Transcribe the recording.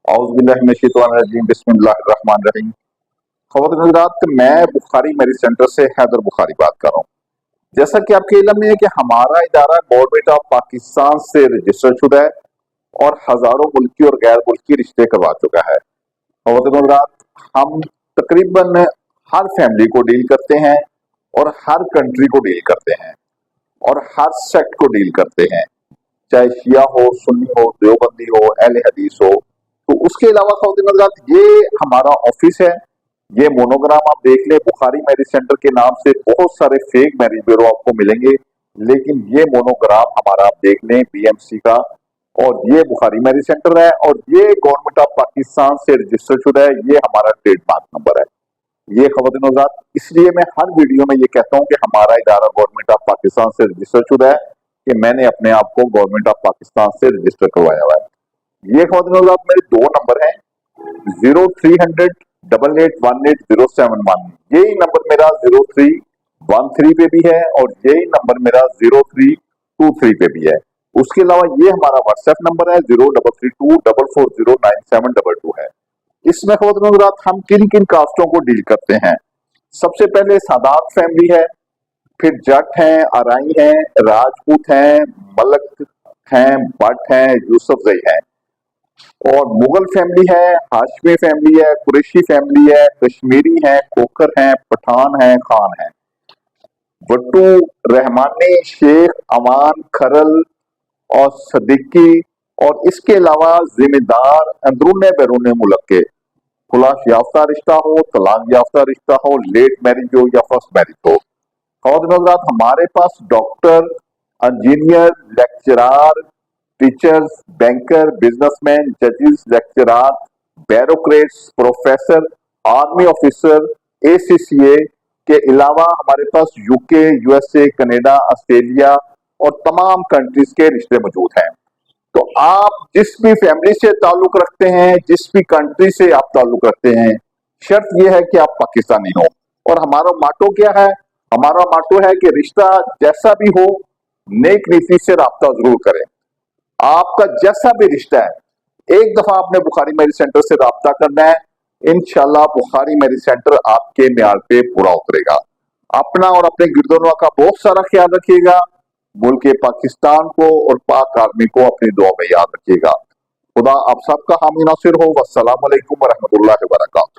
औज़ुबिल्लाहिमिनश्शैतानिर्रजीम बिस्मिल्लाहिर्रहमानिर्रहीम। ख़वातीन हज़रात, मैं बुखारी मेडिकल सेंटर से हैदर बुखारी बात कर रहा हूँ। जैसा कि आपके इल्म में है कि हमारा इदारा गवर्नमेंट ऑफ पाकिस्तान से रजिस्टर शुदा है और हजारों मुल्की और गैर मुल्की रिश्ते करवा चुका है। ख़वातीन हज़रात, हम तकरीबन हर फैमिली को डील करते हैं और हर कंट्री को डील करते हैं और हर सेक्ट को डील करते हैं, चाहे शिया हो, सुन्नी हो, देवबंदी हो, अहले हदीस हो। तो उसके अलावा ख़वातीन हज़रात, ये हमारा ऑफिस है। ये मोनोग्राम आप देख लें, बुखारी मैरिज सेंटर के नाम से बहुत सारे फेक मैरिज ब्यूरो आपको मिलेंगे, लेकिन ये मोनोग्राम हमारा आप देख लें बीएमसी का, और ये बुखारी मैरिज सेंटर है और ये गवर्नमेंट ऑफ पाकिस्तान से रजिस्टर शुदा है। ये हमारा ट्रेडमार्क नंबर है। ये ख़वातीन हज़रात, इसलिए मैं हर वीडियो में ये कहता हूँ कि हमारा इदारा गवर्नमेंट ऑफ पाकिस्तान से रजिस्टर शुदा है, कि मैंने अपने आप को गवर्नमेंट ऑफ पाकिस्तान से रजिस्टर करवाया हुआ है। ये ख़वातीन हज़रात मेरे दो नंबर हैं, 0300 8818 071। यही नंबर मेरा 0313 पे भी है और यही नंबर मेरा 0323 पे भी है। उसके अलावा ये हमारा व्हाट्सएप नंबर है 0324409722 है। इसमें ख़वातीन हज़रात हम किन किन कास्टों को डील करते हैं। सबसे पहले सादात फैमिली है, फिर जट हैं, अराई हैं, राजपूत हैं, मलक हैं, भट्ट हैं, यूसुफजई हैं, और मुगल फैमिली है, हाशमी फैमिली है, कुरैशी फैमिली है, कश्मीरी है, कोकर हैं, पठान हैं, खान हैं, भट्टू, रहमानी, शेख, अमान, खरल और सदीकी, और इसके अलावा जिम्मेदार अंदरून बैरून मुल्क के खुलास याफ्ता रिश्ता हो, तलाक याफ्ता रिश्ता हो, लेट मैरिज हो या फर्स्ट मैरिज हो। ख़वातीन हज़रात, हमारे पास doctor, engineer, lecturer, teachers, banker, businessman, जजेस, lecturer, bureaucrats, professor, army officer, ACCA के अलावा हमारे पास यूके, यूएसए, कनाडा, ऑस्ट्रेलिया और तमाम कंट्रीज के रिश्ते मौजूद हैं। तो आप जिस भी फैमिली से ताल्लुक रखते हैं, जिस भी कंट्री से आप ताल्लुक रखते हैं, शर्त यह है कि आप पाकिस्तानी हो। और हमारा माटो क्या है? हमारा माटो है कि रिश्ता जैसा भी हो, नेक नीति से राब्ता जरूर करें। आपका जैसा भी रिश्ता है, एक दफा आपने बुखारी मैरिज सेंटर से राब्ता करना है, इंशाल्लाह बुखारी मैरिज सेंटर आपके म्यार पे पूरा उतरेगा। अपना और अपने गिरदोनवा का बहुत सारा ख्याल रखिएगा। मुल्क पाकिस्तान को और पाक आर्मी को अपनी दुआ में याद रखिएगा। खुदा आप सबका हामी नासिर हो। वस्सलाम अलैकुम वरहमतुल्लाहि वबरकातुहू।